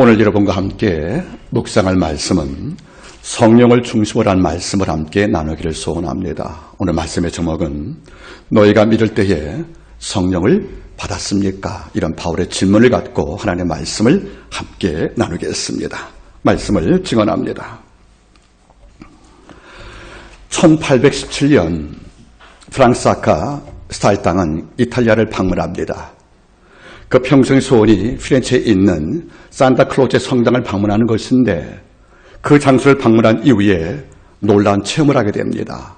오늘 여러분과 함께 묵상할 말씀은 성령을 중심으로 한 말씀을 함께 나누기를 소원합니다. 오늘 말씀의 제목은 너희가 믿을 때에 성령을 받았습니까? 이런 바울의 질문을 갖고 하나님의 말씀을 함께 나누겠습니다. 말씀을 증언합니다. 1817년 프랑스 작가 스탈당은 이탈리아를 방문합니다. 그 평생 소원이 피렌체에 있는 산타클로제 성당을 방문하는 것인데 그 장소를 방문한 이후에 놀라운 체험을 하게 됩니다.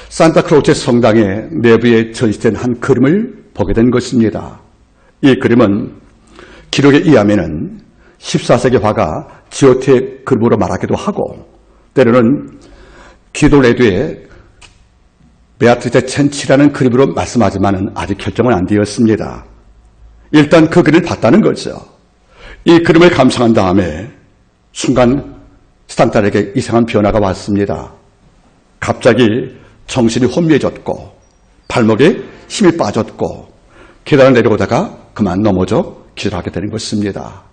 산타클로제 성당의 내부에 전시된 한 그림을 보게 된 것입니다. 이 그림은 기록에 의하면 14세기 화가 지오테의 그림으로 말하기도 하고 때로는 기도레드의 베아트리체 첸치라는 그림으로 말씀하지만 아직 결정은 안 되었습니다. 일단 그 그림을 봤다는 거죠. 이 그림을 감상한 다음에 순간 스탄달에게 이상한 변화가 왔습니다. 갑자기 정신이 혼미해졌고 발목에 힘이 빠졌고 계단을 내려오다가 그만 넘어져 기절하게 되는 것입니다.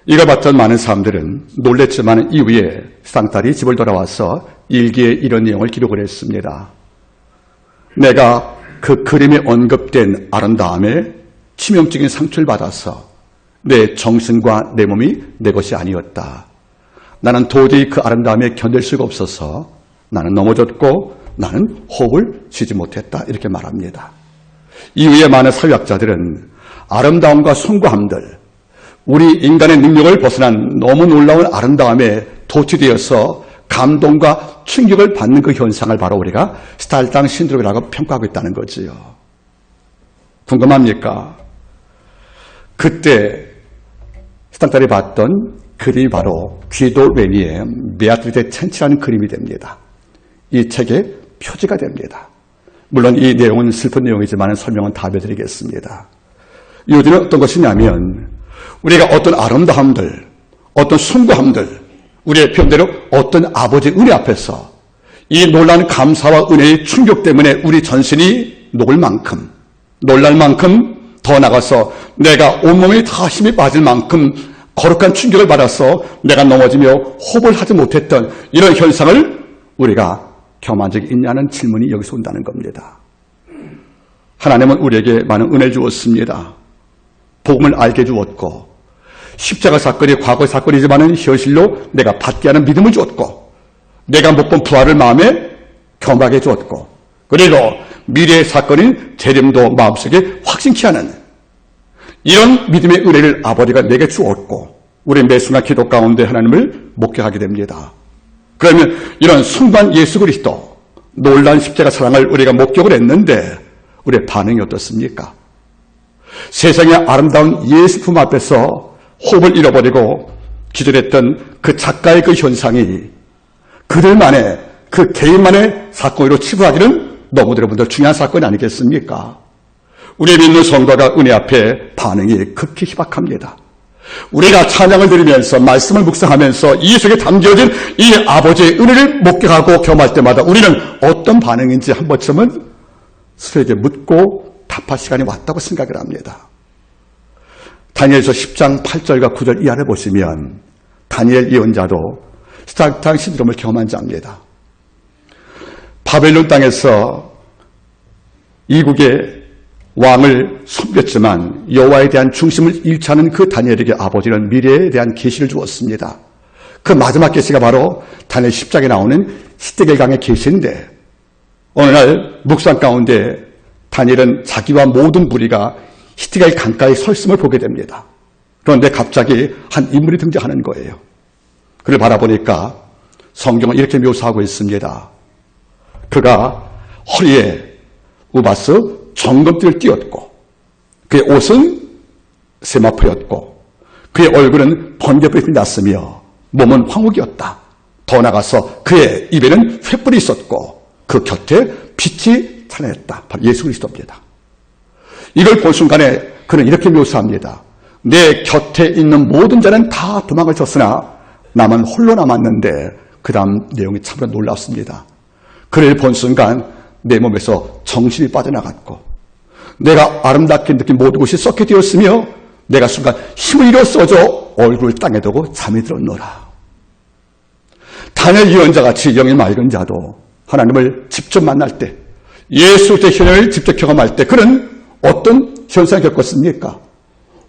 이걸 봤던 많은 사람들은 놀랬지만 이후에 스탄달이 집을 돌아와서 일기에 이런 내용을 기록을 했습니다. 내가 그 그림에 언급된 아름다움에 치명적인 상처를 받아서 내 정신과 내 몸이 내 것이 아니었다. 나는 도저히 그 아름다움에 견딜 수가 없어서 나는 넘어졌고 나는 호흡을 쉬지 못했다. 이렇게 말합니다. 이후에 많은 사회학자들은 아름다움과 숭고함들, 우리 인간의 능력을 벗어난 너무 놀라운 아름다움에 도취되어서 감동과 충격을 받는 그 현상을 바로 우리가 스탈당 신드롬이라고 평가하고 있다는 거지요. 궁금합니까? 그때 스탄달이 봤던 그림이 바로 귀도 레니의 베아트리체 첸치라는 그림이 됩니다. 이 책의 표지가 됩니다. 물론 이 내용은 슬픈 내용이지만 설명은 답해드리겠습니다. 요즘은 어떤 것이냐면 우리가 어떤 아름다움들, 어떤 숭고함들, 우리의 표현대로 어떤 아버지의 은혜 앞에서 이 놀라운 감사와 은혜의 충격 때문에 우리 전신이 녹을 만큼, 놀랄 만큼 더 나가서 내가 온몸에 다 힘이 빠질 만큼 거룩한 충격을 받아서 내가 넘어지며 호흡을 하지 못했던 이런 현상을 우리가 경험한 적이 있냐는 질문이 여기서 온다는 겁니다. 하나님은 우리에게 많은 은혜를 주었습니다. 복음을 알게 주었고 십자가 사건이 과거의 사건이지만 현실로 내가 받게 하는 믿음을 주었고 내가 못 본 부활을 마음에 경험하게 주었고 그리고 미래의 사건인 재림도 마음속에 확신케 하는 이런 믿음의 은혜를 아버지가 내게 주었고 우리 매 순간 기도 가운데 하나님을 목격하게 됩니다. 그러면 이런 순간 예수 그리스도 놀라운 십자가 사랑을 우리가 목격을 했는데 우리의 반응이 어떻습니까? 세상의 아름다운 예수품 앞에서 호흡을 잃어버리고 기절했던 그 작가의 그 현상이 그들만의 그 개인만의 사건으로 치부하기는 너무들 여러분들 중요한 사건이 아니겠습니까? 우리 믿는 성도가 은혜 앞에 반응이 극히 희박합니다. 우리가 찬양을 드리면서 말씀을 묵상하면서 이 속에 담겨진 이 아버지의 은혜를 목격하고 경험할 때마다 우리는 어떤 반응인지 한 번쯤은 스스로에게 묻고 답할 시간이 왔다고 생각을 합니다. 다니엘서 10장 8절과 9절 이하를 보시면 다니엘 예언자도 스탈당 신드롬을 경험한 자입니다. 바벨론 땅에서 이국의 왕을 섬겼지만 여호와에 대한 중심을 잃지 않은 그 다니엘에게 아버지는 미래에 대한 계시를 주었습니다. 그 마지막 계시가 바로 다니엘 10장에 나오는 히데겔 강의 계시인데 어느 날 묵상 가운데 다니엘은 자기와 모든 무리가 히데겔 강가에 서 있음을 보게 됩니다. 그런데 갑자기 한 인물이 등장하는 거예요. 그를 바라보니까 성경은 이렇게 묘사하고 있습니다. 그가 허리에 우바스 정금띠를 띄었고 그의 옷은 세마포였고 그의 얼굴은 번개불이 났으며 몸은 황흑이었다. 더 나가서 그의 입에는 횃불이 있었고 그 곁에 빛이 찬란했다. 바로 예수 그리스도입니다. 이걸 본 순간에 그는 이렇게 묘사합니다. 내 곁에 있는 모든 자는 다 도망을 쳤으나 나만 홀로 남았는데 그 다음 내용이 참으로 놀랍습니다. 그를 본 순간 내 몸에서 정신이 빠져나갔고 내가 아름답게 느낀 모든 것이 썩게 되었으며 내가 순간 힘을 잃어 써져 얼굴을 땅에 두고 잠이 들었노라. 다니엘 예언자같이 영이 맑은 자도 하나님을 직접 만날 때, 예수 대신을 직접 경험할 때 그는 어떤 현상을 겪었습니까?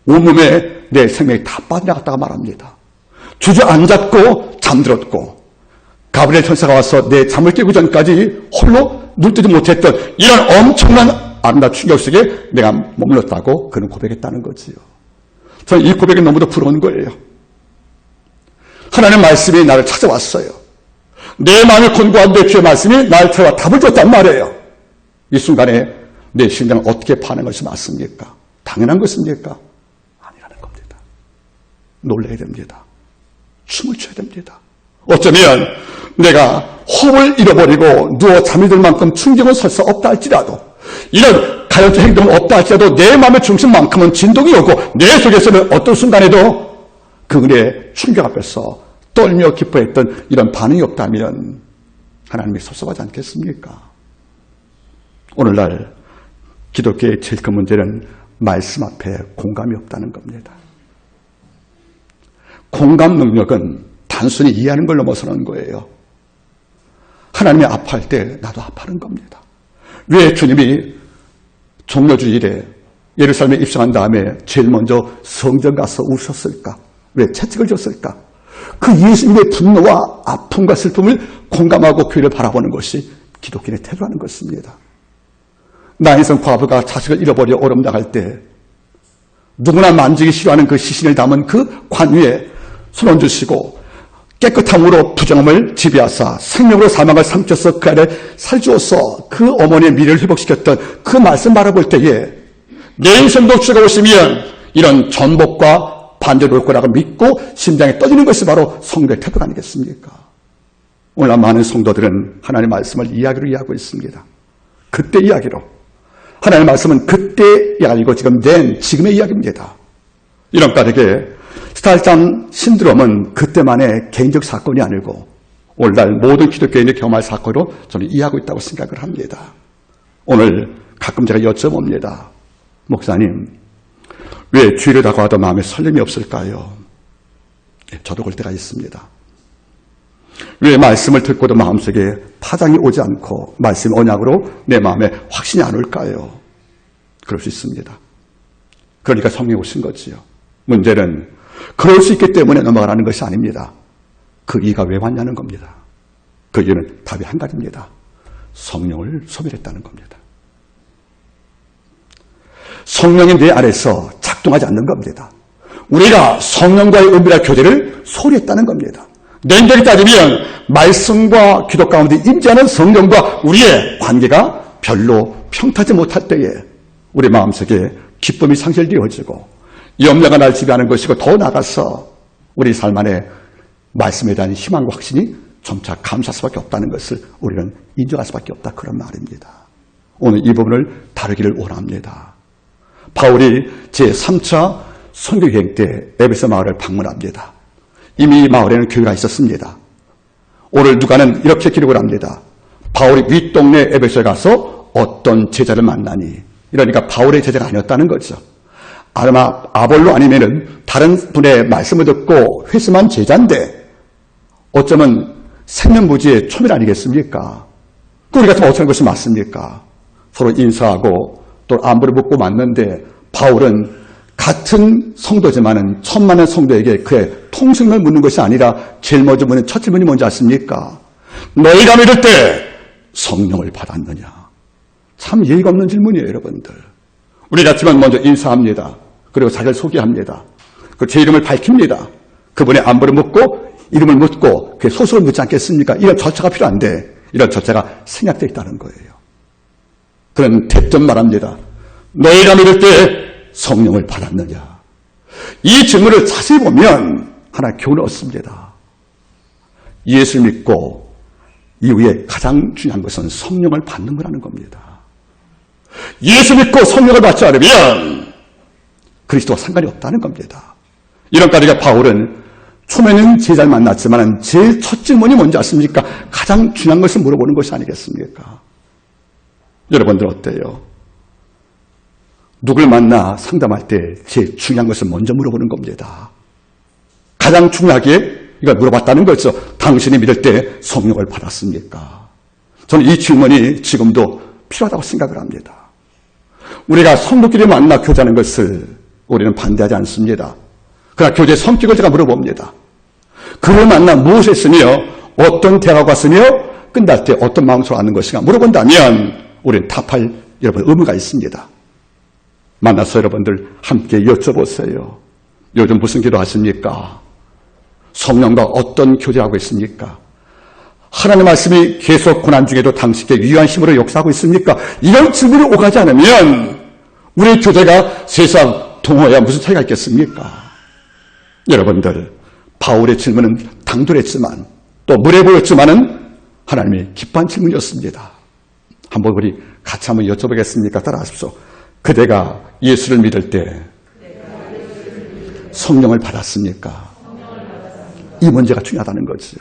온몸에 내 생명이 다 빠져나갔다가 말합니다. 주저앉았고 잠들었고, 가브리엘 천사가 와서 내 잠을 깨기 전까지 홀로 눈뜨지 못했던 이런 엄청난 아름다운 충격 속에 내가 머물렀다고 그는 고백했다는 거지요. 저는 이 고백이 너무도 부러운 거예요. 하나님의 말씀이 나를 찾아왔어요. 내 마음을 권고한 내 주의 말씀이 나를 찾아와 답을 줬단 말이에요. 이 순간에 내 심장은 어떻게 반응할 것이 맞습니까? 당연한 것입니까? 아니라는 겁니다. 놀라야 됩니다. 춤을 춰야 됩니다. 어쩌면 내가 호흡을 잃어버리고 누워 잠이 들 만큼 충격은 설사 없다 할지라도, 이런 가연적 행동은 없다 할지라도 내 마음의 중심만큼은 진동이 오고 내 속에서는 어떤 순간에도 그 은혜의 충격 앞에서 떨며 기뻐했던 이런 반응이 없다면 하나님이 섭섭하지 않겠습니까? 오늘날 기독교의 제일 큰 문제는 말씀 앞에 공감이 없다는 겁니다. 공감 능력은 단순히 이해하는 걸 넘어서는 거예요. 하나님이 아파할 때 나도 아파하는 겁니다. 왜 주님이 종려주일에 예루살렘에 입성한 다음에 제일 먼저 성전 가서 우셨을까? 왜 채찍을 줬을까? 그 예수님의 분노와 아픔과 슬픔을 공감하고 교회를 바라보는 것이 기독교인의 태도라는 것입니다. 나인성 과부가 자식을 잃어버려 오름당할 때 누구나 만지기 싫어하는 그 시신을 담은 그 관 위에 손 얹으시고 깨끗함으로 부정함을 지배하사 생명으로 사망을 삼켜서 그 안에 살주어서 그 어머니의 미래를 회복시켰던 그 말씀 바라볼 때에 내 인생도 주가 오시면 이런 전복과 반대로 올 거라고 믿고 심장이 떠지는 것이 바로 성도의 태도가 아니겠습니까? 오늘 많은 성도들은 하나님의 말씀을 이야기로 이해하고 있습니다. 그때 이야기로. 하나님의 말씀은 그때이 아니고 지금의 이야기입니다. 이런 까닭에 스타일장 신드롬은 그때만의 개인적 사건이 아니고 오늘날 모든 기독교인이 경험할 사건으로 저는 이해하고 있다고 생각을 합니다. 오늘 가끔 제가 여쭤봅니다. 목사님, 왜 주일을 다가와도 마음에 설렘이 없을까요? 저도 그럴 때가 있습니다. 왜 말씀을 듣고도 마음속에 파장이 오지 않고 말씀 언약으로 내 마음에 확신이 안 올까요? 그럴 수 있습니다. 그러니까 성령이 오신 거지요. 문제는 그럴 수 있기 때문에 넘어가라는 것이 아닙니다. 그 이유가 왜 왔냐는 겁니다. 그 이유는 답이 한 가지입니다. 성령을 소멸했다는 겁니다. 성령이 내 안에서 작동하지 않는 겁니다. 우리가 성령과의 은밀한 교제를 소홀히 했다는 겁니다. 냉정히 따지면 말씀과 기도 가운데 임재하는 성령과 우리의 관계가 별로 평타지 못할 때에 우리 마음속에 기쁨이 상실되어지고 염려가 날 지배하는 것이고, 더 나아가서 우리 삶 안에 말씀에 대한 희망과 확신이 점차 감사할 수밖에 없다는 것을 우리는 인정할 수밖에 없다, 그런 말입니다. 오늘 이 부분을 다루기를 원합니다. 바울이 제3차 선교여행 때 에베소 마을을 방문합니다. 이미 이 마을에는 교회가 있었습니다. 오늘 누가는 이렇게 기록을 합니다. 바울이 윗동네 에베소에 가서 어떤 제자를 만나니, 이러니까 바울의 제자가 아니었다는 거죠. 아마 아볼로 아니면은 다른 분의 말씀을 듣고 회심한 제자인데 어쩌면 생명부지의 초면 아니겠습니까? 우리 같으면 어떻게 하는 것이 맞습니까? 서로 인사하고 또 안부를 묻고 맞는데, 바울은 같은 성도지만은 천만의 성도에게 그의 통생을 묻는 것이 아니라 제일 먼저 묻는 첫 질문이 뭔지 아십니까? 너희가 믿을 때 성령을 받았느냐? 참 예의가 없는 질문이에요, 여러분들. 우리 같으면 먼저 인사합니다. 그리고 자기를 소개합니다. 그 제 이름을 밝힙니다. 그분의 안부를 묻고 이름을 묻고 그의 소속을 묻지 않겠습니까? 이런 절차가 필요한데 이런 절차가 생략되어 있다는 거예요. 그런 대점 말합니다. 너희가 믿을 때 성령을 받았느냐? 이 질문을 자세히 보면 하나 교훈을 얻습니다. 예수 믿고 이후에 가장 중요한 것은 성령을 받는 거라는 겁니다. 예수 믿고 성령을 받지 않으면 그리스도와 상관이 없다는 겁니다. 이런 까닭에 바울은 초면은 제자를 만났지만 제일 첫 질문이 뭔지 아십니까? 가장 중요한 것을 물어보는 것이 아니겠습니까? 여러분들 어때요? 누굴 만나 상담할 때 제일 중요한 것을 먼저 물어보는 겁니다. 가장 중요하게 이걸 물어봤다는 거죠. 당신이 믿을 때 성령을 받았습니까? 저는 이 질문이 지금도 필요하다고 생각을 합니다. 우리가 성도끼리 만나 교제하는 것을 우리는 반대하지 않습니다. 그러나 교제의 성격을 제가 물어봅니다. 그를 만나 무엇을 했으며 어떤 대화가 왔으며 끝날 때 어떤 마음으로 하는 것인가 물어본다면 우리는 답할 여러분 의무가 있습니다. 만나서 여러분들 함께 여쭤보세요. 요즘 무슨 기도하십니까? 성령과 어떤 교제하고 있습니까? 하나님의 말씀이 계속 고난 중에도 당신께 유효한 힘으로 역사하고 있습니까? 이런 질문을 오가지 않으면 우리의 교제가 세상 동호회와 무슨 차이가 있겠습니까? 여러분들, 바울의 질문은 당돌했지만 또 무례 보였지만은 하나님이 기뻐한 질문이었습니다. 한번 우리 같이 한번 여쭤보겠습니까? 따라하십시오. 그대가 예수를 믿을 때 성령을 받았습니까? 이 문제가 중요하다는 거지요.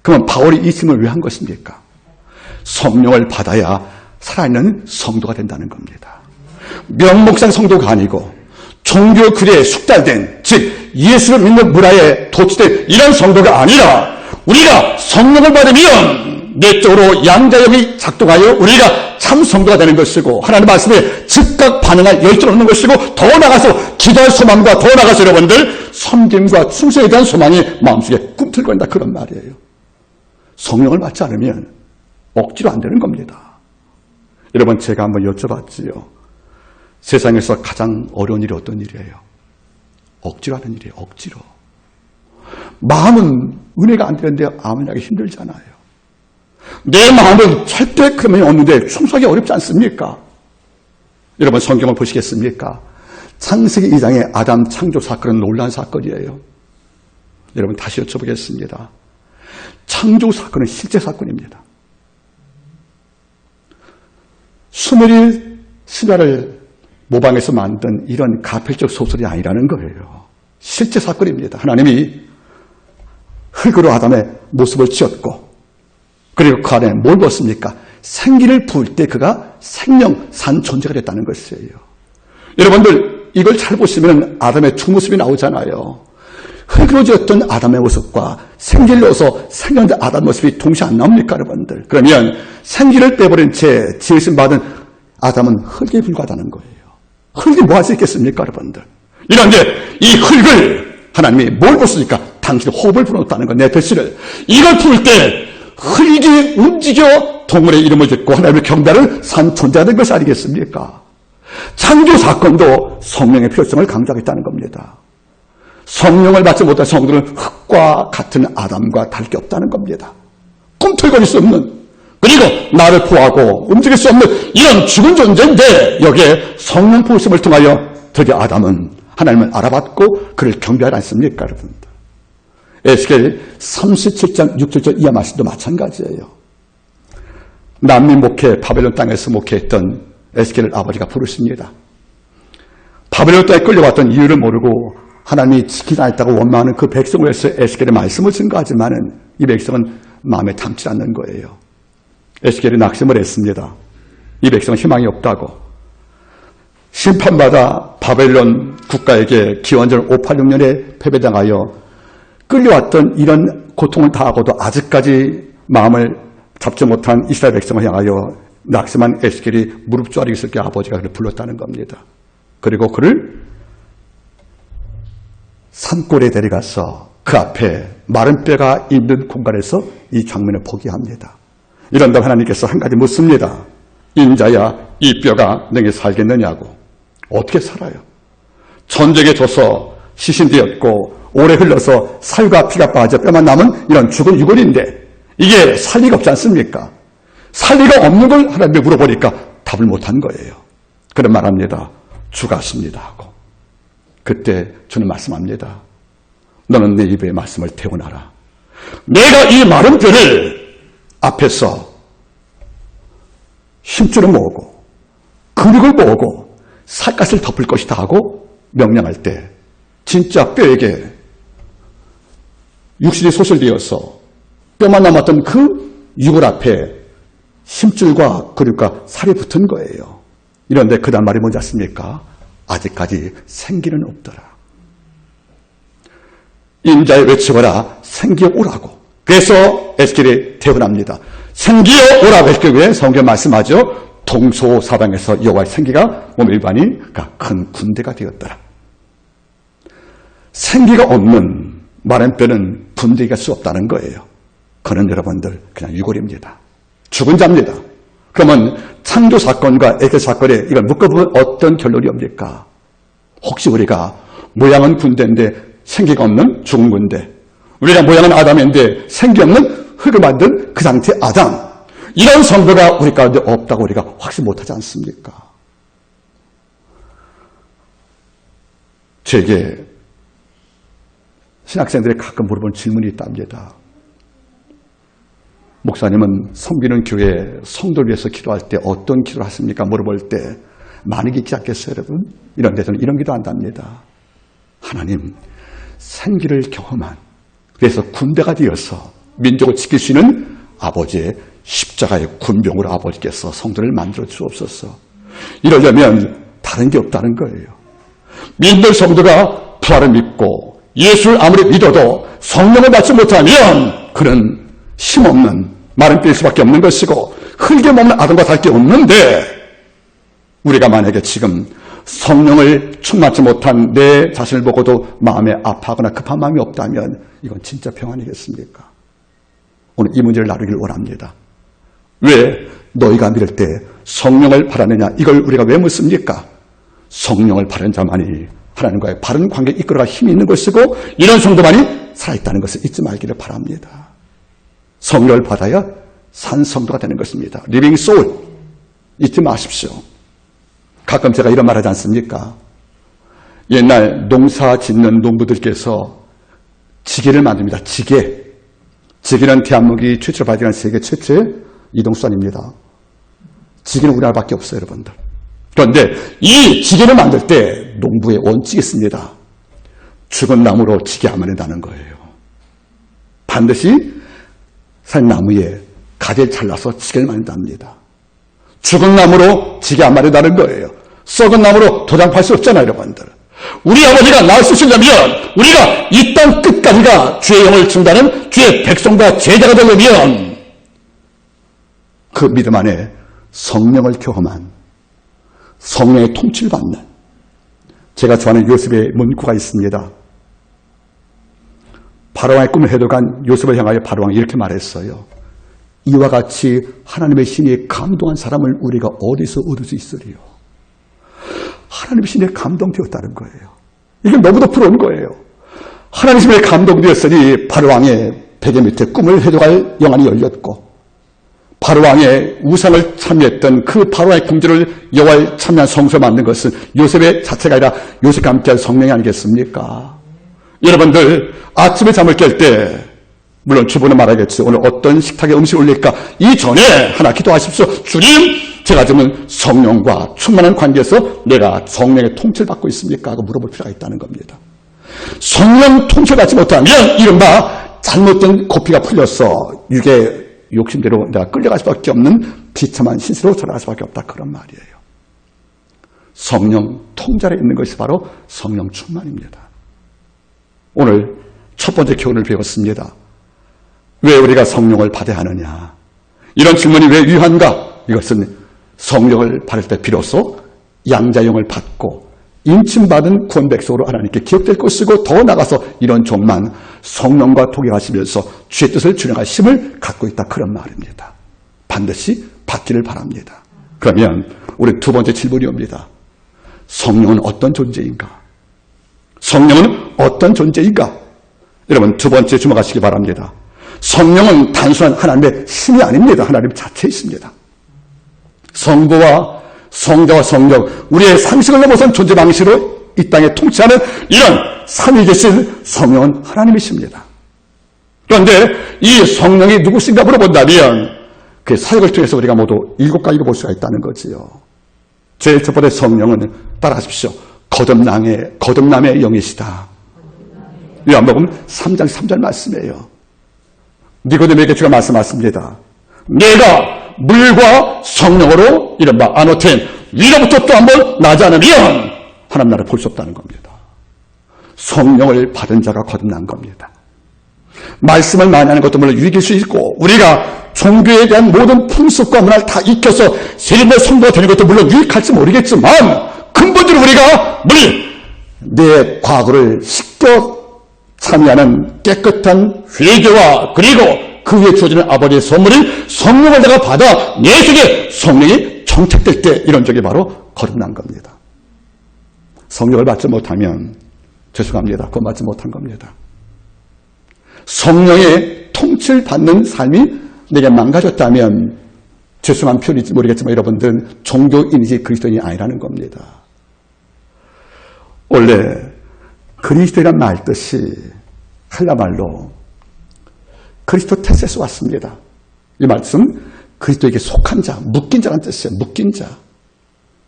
그러면 바울이 이 질문을 왜 한 것입니까? 성령을 받아야 살아있는 성도가 된다는 겁니다. 명목상 성도가 아니고 종교 규례에 숙달된, 즉 예수를 믿는 문화에 도취된 이런 성도가 아니라 우리가 성령을 받으면 내적으로 양자역이 작동하여 우리가 참 성도가 되는 것이고 하나님의 말씀에 즉각 반응할 열정을 얻는 것이고 더 나아가서 기도할 소망과 더 나아가서 여러분들 섬김과 충성에 대한 소망이 마음속에 꿈틀거린다 그런 말이에요. 성령을 받지 않으면 억지로 안 되는 겁니다. 여러분 제가 한번 여쭤봤지요. 세상에서 가장 어려운 일이 어떤 일이에요? 억지로 하는 일이에요. 억지로. 마음은 은혜가 안 되는데 아멘하기 힘들잖아요. 내 마음은 절대 그러면 없는데 충성하기 어렵지 않습니까? 여러분 성경을 보시겠습니까? 창세기 2장의 아담 창조 사건은 놀라운 사건이에요. 여러분 다시 여쭤보겠습니다. 창조 사건은 실제 사건입니다. 수메리 신화를 모방해서 만든 이런 가필적 소설이 아니라는 거예요. 실제 사건입니다. 하나님이 흙으로 아담의 모습을 지었고 그리고 그 안에 뭘 넣었습니까? 생기를 부을 때 그가 생명, 산 존재가 됐다는 것이에요. 여러분들 이걸 잘 보시면 아담의 두 모습이 나오잖아요. 흙으로 지었던 아담의 모습과 생기를 넣어서 생명된 아담 모습이 동시에 안 나옵니까 여러분들? 그러면 생기를 빼버린 채 지으심 받은 아담은 흙에 불과하다는 거예요. 흙이 뭐 할 수 있겠습니까 여러분들? 이런데 이 흙을 하나님이 뭘 부었으니까 당신의 호흡을 불어넣었다는 거, 내 뱃실을. 이걸 부을 때 흙이 움직여 동물의 이름을 듣고 하나님의 경배를 산 존재가 된 것이 아니겠습니까? 창조 사건도 성령의 필요성을 강조하겠다는 겁니다. 성령을 받지 못한 성도는 흙과 같은 아담과 다를 게 없다는 겁니다. 꿈틀거릴 수 없는, 그리고 나를 구하고 움직일 수 없는 이런 죽은 존재인데 여기에 성령 부으심을 통하여 드디어 아담은 하나님을 알아봤고 그를 경배하지 않습니까 여러분들? 에스겔 37장 6절 이하 말씀도 마찬가지예요. 난민 목회, 바벨론 땅에서 목회했던 에스겔을 아버지가 부르십니다. 바벨론 땅에 끌려왔던 이유를 모르고 하나님이 지키지 않았다고 원망하는 그 백성을 위해서 에스겔의 말씀을 증거하지만은 이 백성은 마음에 담지 않는 거예요. 에스겔이 낙심을 했습니다. 이 백성은 희망이 없다고. 심판받아 바벨론 국가에게 기원전 586년에 패배당하여 끌려왔던 이런 고통을 당하고도 아직까지 마음을 잡지 못한 이스라엘 백성을 향하여 낙심한 에스겔이 무릎 조아리고 있을 때 아버지가 그를 불렀다는 겁니다. 그리고 그를 산골에 데려가서 그 앞에 마른 뼈가 있는 공간에서 이 장면을 보게 합니다. 이런다고 하나님께서 한 가지 묻습니다. 인자야 이 뼈가 너에게 살겠느냐고. 어떻게 살아요? 전쟁에 져서 시신되었고 오래 흘러서 살과 피가 빠져 뼈만 남은 이런 죽은 유골인데 이게 살 리가 없지 않습니까? 살 리가 없는 걸 하나님께 물어보니까 답을 못한 거예요. 그런 말합니다. 주가십니다 하고. 그때 주는 말씀합니다. 너는 내 입에 말씀을 태워놔라. 내가 이 마른 뼈를 앞에서 힘줄을 모으고 근육을 모으고 살갗을 덮을 것이다 하고 명령할 때 진짜 뼈에게 육신이 소실되어서 뼈만 남았던 그 유골 앞에 힘줄과 근육과 살이 붙은 거예요. 이런데 그 다음 말이 뭔지 아십니까? 아직까지 생기는 없더라. 인자에 외치거라 생기여 오라고. 그래서 에스겔이 태어납니다. 생기여 오라고 했기 위해 성경 말씀하죠. 동서사방에서 여호와의 생기가 몸에 일반이가 큰 군대가 되었더라. 생기가 없는 마른 뼈는 분대기가 수 없다는 거예요. 그는 여러분들 그냥 유골입니다. 죽은 자입니다. 그러면 창조 사건과 에겔 사건에 이걸 묶어보면 어떤 결론이 옵니까? 혹시 우리가 모양은 군대인데 생기가 없는 죽은 군대, 우리가 모양은 아담인데 생기 없는 흙을 만든 그 상태의 아담, 이런 성도가 우리 가운데 없다고 우리가 확신 못하지 않습니까? 제게 신학생들이 가끔 물어보는 질문이 있답니다. 목사님은 섬기는 교회 성도를 위해서 기도할 때 어떤 기도를 하십니까? 물어볼 때 많이 깊지 않겠어요, 여러분? 이런 데서는 이런 기도 한답니다. 하나님, 생기를 경험한, 그래서 군대가 되어서 민족을 지킬 수 있는 아버지의 십자가의 군병으로 아버지께서 성도를 만들어 주옵소서. 이러려면 다른 게 없다는 거예요. 믿는 성도가 부활을 믿고 예수를 아무리 믿어도 성령을 받지 못하면 그는 힘없는 마른 뼈일 수밖에 없는 것이고 흙에 먹는 아담과 다를 게 없는데, 우리가 만약에 지금 성령을 충만치 못한 내 자신을 보고도 마음에 아파하거나 급한 마음이 없다면 이건 진짜 평안이겠습니까? 오늘 이 문제를 나누기를 원합니다. 왜 너희가 믿을 때 성령을 바라느냐, 이걸 우리가 왜 묻습니까? 성령을 바라는 자만이 하나님과의 바른 관계에 이끌어갈 힘이 있는 것이고 이런 성도만이 살아있다는 것을 잊지 말기를 바랍니다. 성령을 받아야 산 성도가 되는 것입니다. 리빙 소울 잊지 마십시오. 가끔 제가 이런 말 하지 않습니까? 옛날 농사 짓는 농부들께서 지게를 만듭니다. 지게. 지게는 대한민국이 최초로 발견한 세계 최초의 이동수단입니다. 지게는 우리나라밖에 없어요, 여러분들. 그런데 이 지게를 만들 때 농부의 원칙이 있습니다. 죽은 나무로 지게 안 만든다는 거예요. 반드시 산 나무에 가지를 잘라서 지게를 만든답니다. 죽은 나무로 지게 안 만든다는 거예요. 썩은 나무로 도장 팔 수 없잖아요, 여러분들. 우리 아버지가 나을 수 있으려면 우리가 이 땅 끝까지가 주의 영을 준다는 주의 백성과 제자가 되려면 그 믿음 안에 성령을 경험한, 성령의 통치를 받는, 제가 좋아하는 요셉의 문구가 있습니다. 바로왕의 꿈을 해독한 요셉을 향하여 바로왕이 이렇게 말했어요. 이와 같이 하나님의 신이 감동한 사람을 우리가 어디서 얻을 수 있으리요? 하나님의 신에 감동되었다는 거예요. 이게 너무도 부러운 거예요. 하나님의 신에 감동되었으니 바로왕의 베개 밑에 꿈을 해독할 영안이 열렸고, 바로왕의 우상을 참여했던 그 바로왕의 궁전을 여호와의 참여한 성소에 만든 것은 요셉의 자체가 아니라 요셉과 함께한 성령이 아니겠습니까? 여러분들 아침에 잠을 깰 때, 물론 주부는 말하겠지, 오늘 어떤 식탁에 음식을 올릴까? 이전에 하나 기도하십시오. 주님, 제가 지금 성령과 충만한 관계에서 내가 성령의 통치를 받고 있습니까? 하고 물어볼 필요가 있다는 겁니다. 성령 통치를 받지 못하면 이른바 잘못된 고피가 풀려서 육의 욕심대로 내가 끌려갈 수밖에 없는 비참한 신세로 돌아갈 수밖에 없다, 그런 말이에요. 성령 통제 아래 있는 것이 바로 성령 충만입니다. 오늘 첫 번째 교훈을 배웠습니다. 왜 우리가 성령을 받아야 하느냐? 이런 질문이 왜 유효한가? 이것은 성령을 받을 때 비로소 양자영을 받고 인침받은 구원 백성으로 하나님께 기억될 것이고, 더 나아가서 이런 종만 성령과 동행하시면서 주의 뜻을 준행할 힘을 갖고 있다, 그런 말입니다. 반드시 받기를 바랍니다. 그러면 우리 두 번째 질문이 옵니다. 성령은 어떤 존재인가? 성령은 어떤 존재인가? 여러분 두 번째 주목하시기 바랍니다. 성령은 단순한 하나님의 신이 아닙니다. 하나님 자체이십니다. 성부와 성자와 성령, 우리의 상식을 넘어선 존재 방식으로 이 땅에 통치하는 이런 삼위계신 성령은 하나님이십니다. 그런데 이 성령이 누구신가 물어본다면 그 사역을 통해서 우리가 모두 7가지로 볼 수가 있다는 거지요. 제일 첫 번째 성령은 따라하십시오. 거듭남의 영이시다. 요한복음 3장 3절 말씀이에요. 니고데모에게 주가 말씀하십니다. 내가 물과 성령으로 이른바 아노텐 위로부터 또 한번 나지 않으면 하나님 나라를 볼 수 없다는 겁니다. 성령을 받은 자가 거듭난 겁니다. 말씀을 많이 하는 것도 물론 유익일 수 있고 우리가 종교에 대한 모든 풍습과 문화를 다 익혀서 세련된 성도가 되는 것도 물론 유익할지 모르겠지만 근본적으로 우리가 내 과거를 씻겨 참여하는 깨끗한 회개와 그리고 그 위에 주어지는 아버지의 선물인 성령을 내가 받아 내 속에 성령이 정착될 때 이런 적이 바로 거듭난 겁니다. 성령을 받지 못하면 죄송합니다. 그건 받지 못한 겁니다. 성령의 통치를 받는 삶이 내게 망가졌다면 죄송한 표현인지 모르겠지만 여러분들은 종교인이지 그리스도인이 아니라는 겁니다. 원래 그리스도이란 말 뜻이 헬라말로 그리스토테스에서 왔습니다. 이 말씀 그리스도에게 속한 자, 묶인 자라는 뜻이에요. 묶인 자.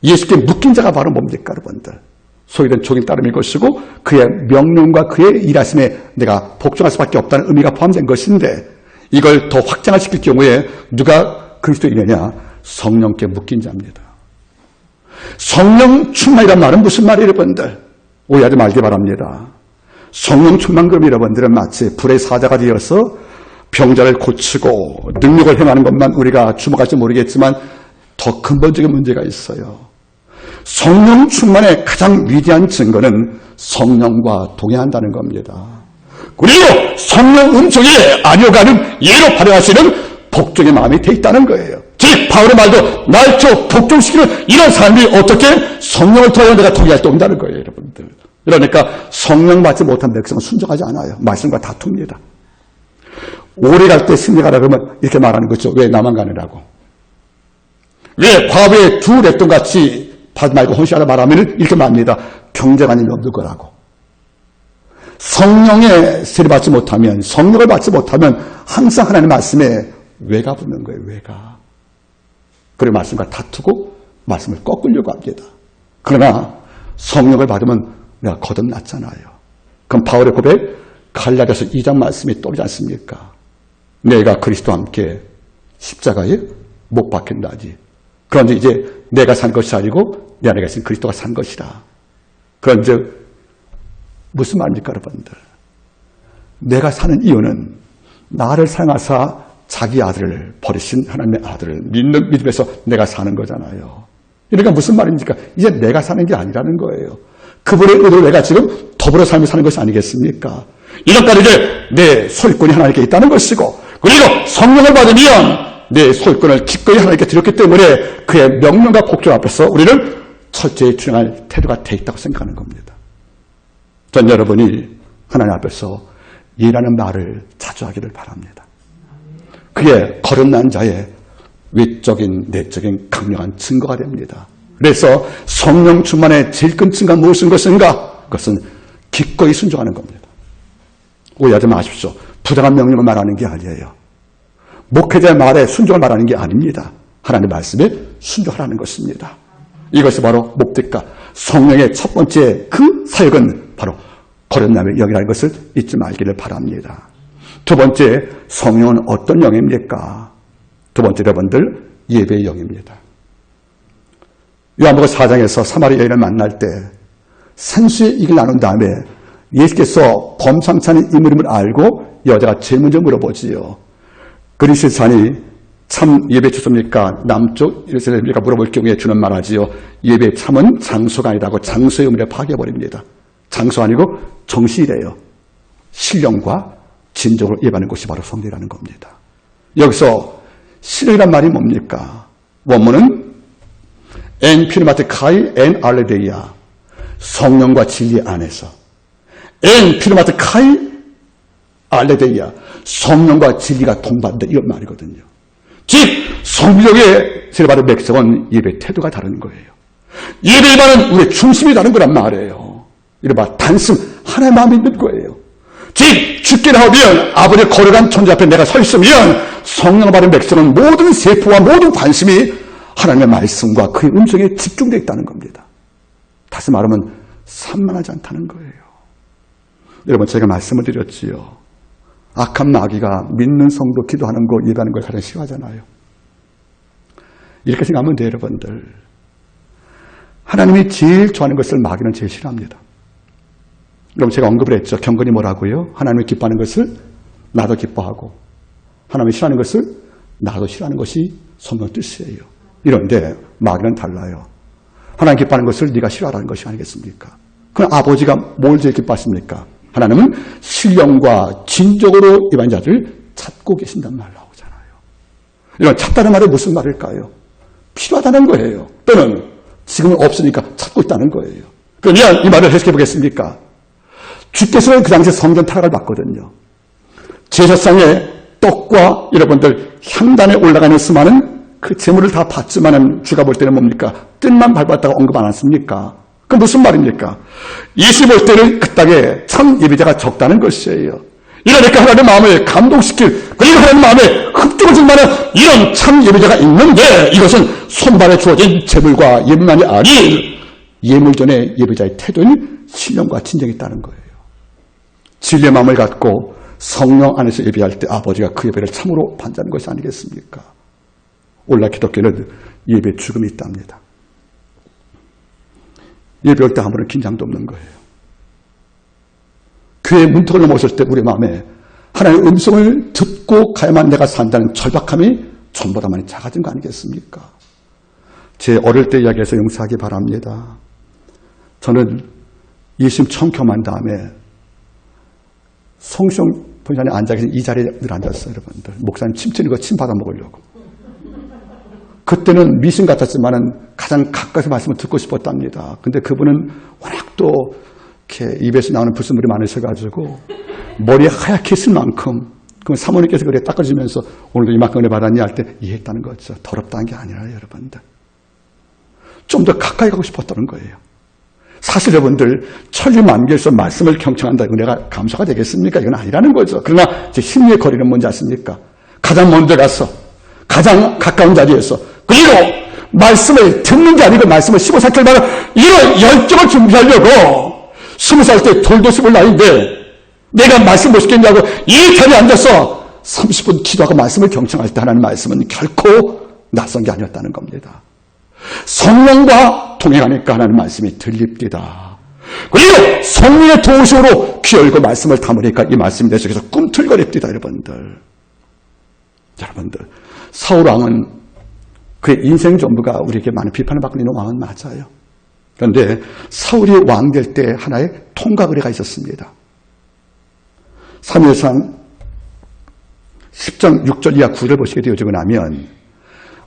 예수께 묶인 자가 바로 뭡니까 여러분들? 소위된 종인 따름일 것이고 그의 명령과 그의 일하심에 내가 복종할 수밖에 없다는 의미가 포함된 것인데 이걸 더 확장시킬 경우에 누가 그리스도이느냐? 성령께 묶인 자입니다. 성령 충만이란 말은 무슨 말이에요 여러분들? 오해하지 말기 바랍니다. 성령 충만 그럼 여러분들은 마치 불의 사자가 되어서 병자를 고치고 능력을 행하는 것만 우리가 주목할지 모르겠지만 더 근본적인 문제가 있어요. 성령 충만의 가장 위대한 증거는 성령과 동행한다는 겁니다. 그리고 성령 음성에 안여가는 예로 발휘하시는 복종의 마음이 돼 있다는 거예요. 즉 바울의 말도 날 저 복종시키는 이런 사람들이 어떻게 성령을 통하여 내가 통일할 때 온다는 거예요 여러분들. 그러니까 성령 받지 못한 백성은 순종하지 않아요. 말씀과 다툽니다. 오래 갈 때 승리 가라 그러면 이렇게 말하는 거죠. 왜 나만 가느라고. 왜 과거에 두 랩돈 같이 받지 말고 헌신하라 말하면 이렇게 말합니다. 경제가 아니면 없을 거라고. 성령의 세례 받지 못하면 성령을 받지 못하면 항상 하나님의 말씀에 왜가 붙는 거예요. 왜가. 그리고 말씀과 다투고 말씀을 꺾으려고 합니다. 그러나 성령을 받으면 내가 거듭났잖아요. 그럼 바울의 고백 갈라디아서 2장 말씀이 떠오르지 않습니까? 내가 그리스도와 함께 십자가에 못 박힌다지. 그런데 이제 내가 산 것이 아니고 내 안에 계신 그리스도가 산 것이라. 그런데 무슨 말입니까 여러분들? 내가 사는 이유는 나를 사랑하사 자기 아들을 버리신 하나님의 아들을 믿는 믿음에서 내가 사는 거잖아요. 그러니까 무슨 말입니까? 이제 내가 사는 게 아니라는 거예요. 그분의 의도로 내가 지금 더불어 삶을 사는 것이 아니겠습니까? 이것까지 이제 내 소유권이 하나님께 있다는 것이고 그리고 성령을 받으면 내 소유권을 기꺼이 하나님께 드렸기 때문에 그의 명령과 복종 앞에서 우리는 철저히 준행할 태도가 돼 있다고 생각하는 겁니다. 전 여러분이 하나님 앞에서 예라는 말을 자주 하기를 바랍니다. 그게 거듭난 자의 외적인 내적인 강력한 증거가 됩니다. 그래서 성령 충만의 제일 큰 증거가 무엇인 것인가? 그것은 기꺼이 순종하는 겁니다. 오해하지 마십시오. 부당한 명령을 말하는 게 아니에요. 목회자의 말에 순종을 말하는 게 아닙니다. 하나님의 말씀에 순종하라는 것입니다. 이것이 바로 목적과 성령의 첫 번째 그 사역은 바로 거듭남의 영이라는 것을 잊지 말기를 바랍니다. 두 번째, 성령은 어떤 영입니까? 두 번째 여러분들 예배의 영입니다. 요한복음 4장에서 사마리아 여인을 만날 때 산수의 얘기를 나눈 다음에 예수께서 범상치 않은 인물임을 알고 여자가 제일 먼저 물어보지요. 그리스의 산이 참 예배 주소입니까? 남쪽 예루살렘입니까? 물어볼 경우에 주는 말하지요. 예배 참은 장소가 아니라고 장소의 의미를 파괴해버립니다. 장소 아니고 정신이래요. 신령과 진정으로 예배하는 것이 바로 성례라는 겁니다. 여기서 신령이란 말이 뭡니까? 원문은 엔 피르마트카이 엔 알레데이아 성령과 진리 안에서 엔 피르마트카이 알레데이아 성령과 진리가 동반된 이런 말이거든요. 즉 성령의 세례받은 백성은 예배 태도가 다른 거예요. 예배의 말은 우리의 중심이 다른 거란 말이에요. 이른바 단순 하나의 마음이 있는 거예요. 즉 죽게 나오면 아버지의 거룩한 존재 앞에 내가 서 있으면 성령을 받은 백성은 모든 세포와 모든 관심이 하나님의 말씀과 그의 음성에 집중되어 있다는 겁니다. 다시 말하면 산만하지 않다는 거예요. 여러분 제가 말씀을 드렸지요. 악한 마귀가 믿는 성도 기도하는 거 예배하는 걸 가장 싫어하잖아요. 이렇게 생각하면 돼요 여러분들. 하나님이 제일 좋아하는 것을 마귀는 제일 싫어합니다. 여러분 제가 언급을 했죠. 경건이 뭐라고요? 하나님이 기뻐하는 것을 나도 기뻐하고 하나님이 싫어하는 것을 나도 싫어하는 것이 성경 뜻이에요. 이런데 마귀는 달라요. 하나님 기뻐하는 것을 네가 싫어하라는 것이 아니겠습니까? 그럼 아버지가 뭘 제일 기뻐하십니까? 하나님은 신령과 진정으로 임한 자를 찾고 계신단 말 나오잖아요. 이런 찾다는 말이 무슨 말일까요? 필요하다는 거예요. 또는 지금은 없으니까 찾고 있다는 거예요. 그러면 이 말을 해석해 보겠습니까? 주께서는 그 당시에 성전 타락을 받거든요. 제사상에 떡과 여러분들 향단에 올라가는 수많은 그 재물을 다 받지만은 주가 볼 때는 뭡니까? 뜻만 밟았다가 언급 안 했습니까? 그 무슨 말입니까? 예수 볼 때는 그 땅에 참 예배자가 적다는 것이에요. 이러니까 하나님의 마음을 감동시킬, 그리고 하나님의 마음에 흡족을 줄 만한 이런 참 예배자가 있는데 이것은 손발에 주어진 재물과 예물만이 아닌 예물 전에 예배자의 태도인 신령과 진정이 있다는 거예요. 진리의 마음을 갖고 성령 안에서 예배할 때 아버지가 그 예배를 참으로 받는 것이 아니겠습니까? 오늘날 기독교는 예배 죽음이 있답니다. 예배할 때 아무런 긴장도 없는 거예요. 교회 문턱을 넘어섰을 때 우리 마음에 하나님의 음성을 듣고 가야만 내가 산다는 절박함이 전보다 많이 작아진 거 아니겠습니까? 제 어릴 때 이야기해서 용서하기 바랍니다. 저는 예수님 처음 경험한 다음에 성시용 본사에 앉아 계신 이 자리에 늘 앉았어요, 여러분들. 목사님 침 튀는 거 침 받아 먹으려고. 그때는 미신 같았지만은 가장 가까이서 말씀을 듣고 싶었답니다. 근데 그분은 워낙 또 이렇게 입에서 나오는 불순물이 많으셔가지고 머리에 하얗게 있을 만큼 그럼 사모님께서 그래 닦아주면서 오늘도 이만큼 은혜 받았니 할 때 이해했다는 거죠. 더럽다는 게 아니라 여러분들. 좀 더 가까이 가고 싶었다는 거예요. 사실 여러분들 천리만별에서 말씀을 경청한다 은혜가 감소가 되겠습니까? 이건 아니라는 거죠. 그러나 제 심리의 거리는 뭔지 아십니까? 가장 먼저 가서 가장 가까운 자리에서 그리고 말씀을 듣는 게 아니고 말씀을 15살 만에 이런 열정을 준비하려고 20살 때 돌도 10을 나이인데 내가 말씀 못 시켰냐고 이 자리에 앉아서 30분 기도하고 말씀을 경청할 때 하나님 말씀은 결코 낯선 게 아니었다는 겁니다. 성령과 동행하니까 하나님 말씀이 들립니다. 그리고 성령의 도우심으로 귀 열고 말씀을 담으니까 이 말씀이 내 속에서 꿈틀거립니다. 여러분들 사울왕은 그의 인생 전부가 우리에게 많은 비판을 받고 있는 왕은 맞아요. 그런데 사울이 왕 될 때 하나의 통각 의례가 있었습니다. 사무엘상 10장 6절 이하 9절을 보시게 되어지고 나면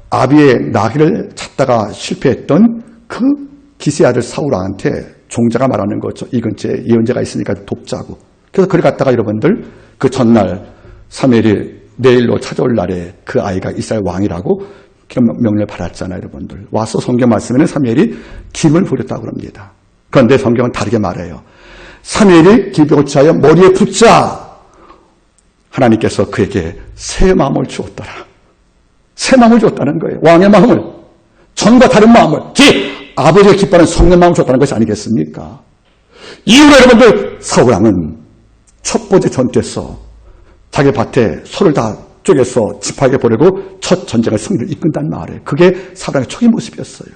아비의 나귀를 찾다가 실패했던 그 기스의 아들 사울왕한테 종자가 말하는 거죠. 이 근처에 예언자가 있으니까 돕자고. 그래서 그를 갖다가 여러분들 그 전날 사무엘이 내일로 찾아올 날에 그 아이가 이스라엘 왕이라고 그런 명령을 받았잖아요. 여러분들. 와서 성경 말씀에는 사무엘이 김을 부렸다고 합니다. 그런데 성경은 다르게 말해요. 사무엘이 기병을 취하여 머리에 붙자 하나님께서 그에게 새 마음을 주었더라. 새 마음을 줬다는 거예요. 왕의 마음을. 전과 다른 마음을. 즉 아버지의 기뻐하는 성령 마음을 줬다는 것이 아니겠습니까? 이후로 여러분들 사울왕은 첫 번째 전투에서 자기 밭에 소를 다 쪼개서 지파에게 보내고 첫 전쟁을 승리를 이끈단 말이에요. 그게 사울왕의 초기 모습이었어요.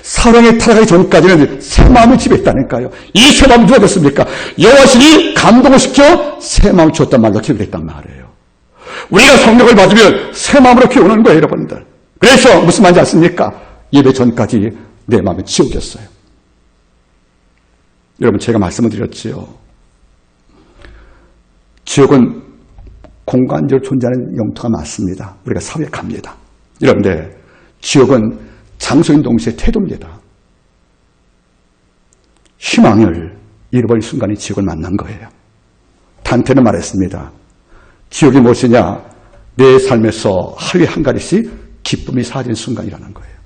사울왕이 타락하기 전까지는 새 마음을 지배했다니까요. 이 새 마음이 누가 줬습니까? 여호와신이 감동을 시켜 새 마음을 줬단 말로 기록을 했단 말이에요. 우리가 성령을 받으면 새 마음으로 키우는 거예요, 여러분들. 그래서 무슨 말인지 아십니까? 예배 전까지 내 마음은 지옥이었어요. 여러분, 제가 말씀을 드렸지요. 지옥은 공간적으로 존재하는 영토가 맞습니다. 우리가 사회에 갑니다. 그런데 지옥은 장소인 동시에 태도입니다. 희망을 잃어버린 순간이 지옥을 만난 거예요. 단테는 말했습니다. 지옥이 무엇이냐? 내 삶에서 하루에 한 가지씩 기쁨이 사라진 순간이라는 거예요.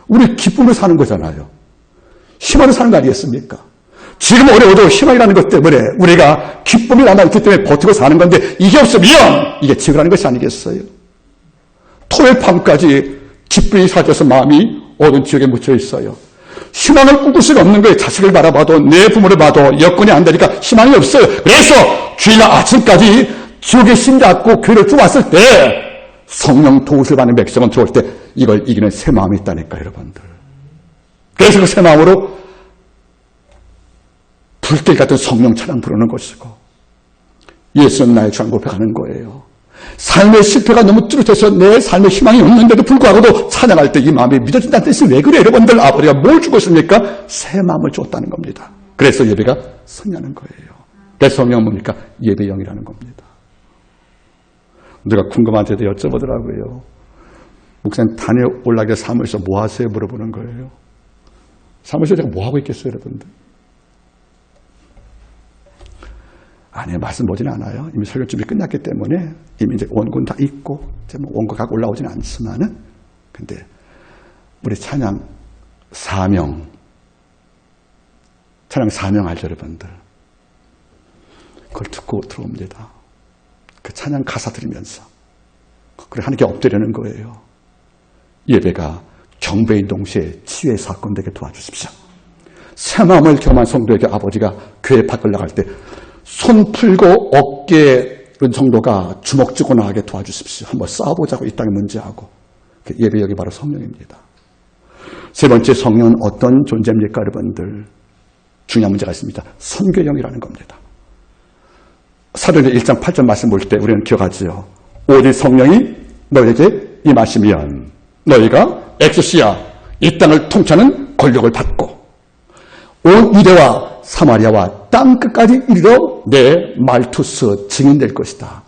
우리 기쁨으로 사는 거잖아요. 희망으로 사는 거 아니겠습니까? 지금 어려워도 희망이라는 것 때문에 우리가 기쁨이 남아있기 때문에 버티고 사는 건데 이게 없으면 이게 지옥이라는 것이 아니겠어요? 토요일 밤까지 기쁨이 사라져서 마음이 어두운 지옥에 묻혀 있어요. 희망을 꿈꿀 수가 없는 거예요. 자식을 바라봐도 내 부모를 봐도 여건이 안 되니까 희망이 없어요. 그래서 주일날 아침까지 지옥에 심잡고 교회를 쭉 왔을 때 성령 도우심을 받는 백성은 들어올 때 이걸 이기는 새 마음이 있다니까 여러분들. 그래서 그 새 마음으로 불길 같은 성령 찬양 부르는 것이고, 예수는 나의 주 고백하는 거예요. 삶의 실패가 너무 뚜렷해서 내 삶의 희망이 없는데도 불구하고도 찬양할 때 이 마음이 믿어진다는 뜻이 왜 그래? 여러분들, 아버지가 뭘 주었습니까? 새 마음을 주었다는 겁니다. 그래서 예배가 성령하는 거예요. 그래서 성령은 뭡니까? 예배 영이라는 겁니다. 누가 궁금한 데도 여쭤보더라고요. 목사님, 단에 올라게 사무실에서 뭐 하세요? 물어보는 거예요. 사무실에 제가 뭐 하고 있겠어요, 여러분들? 아니요, 말씀 보진 않아요. 이미 설교 준비 끝났기 때문에 이미 이제 원고는 다 있고, 이제 뭐 원고 각 올라오진 않지만은, 근데 우리 찬양 사명 알죠, 여러분들? 그걸 듣고 들어옵니다. 그 찬양 가사 들으면서. 그래, 하나님께 엎드리는 거예요. 예배가 경배인 동시에 치유의 사건 되게 도와주십시오. 새 마음을 겸한 성도에게 아버지가 교회 밖을 나갈 때 손 풀고 어깨 정도가 주먹 쥐고 나가게 도와주십시오. 한번 싸워보자고, 이 땅의 문제하고. 그 예배역이 바로 성령입니다. 세 번째, 성령은 어떤 존재입니까, 여러분들? 중요한 문제가 있습니다. 선교형이라는 겁니다. 사도행전 1장 8절 말씀 볼 때 우리는 기억하지요. 오직 성령이 너희에게 임하시면 너희가 엑소시아, 이 땅을 통치하는 권력을 받고 온 유대와 사마리아와 땅 끝까지 이르러 내 말투스 증인될 것이다.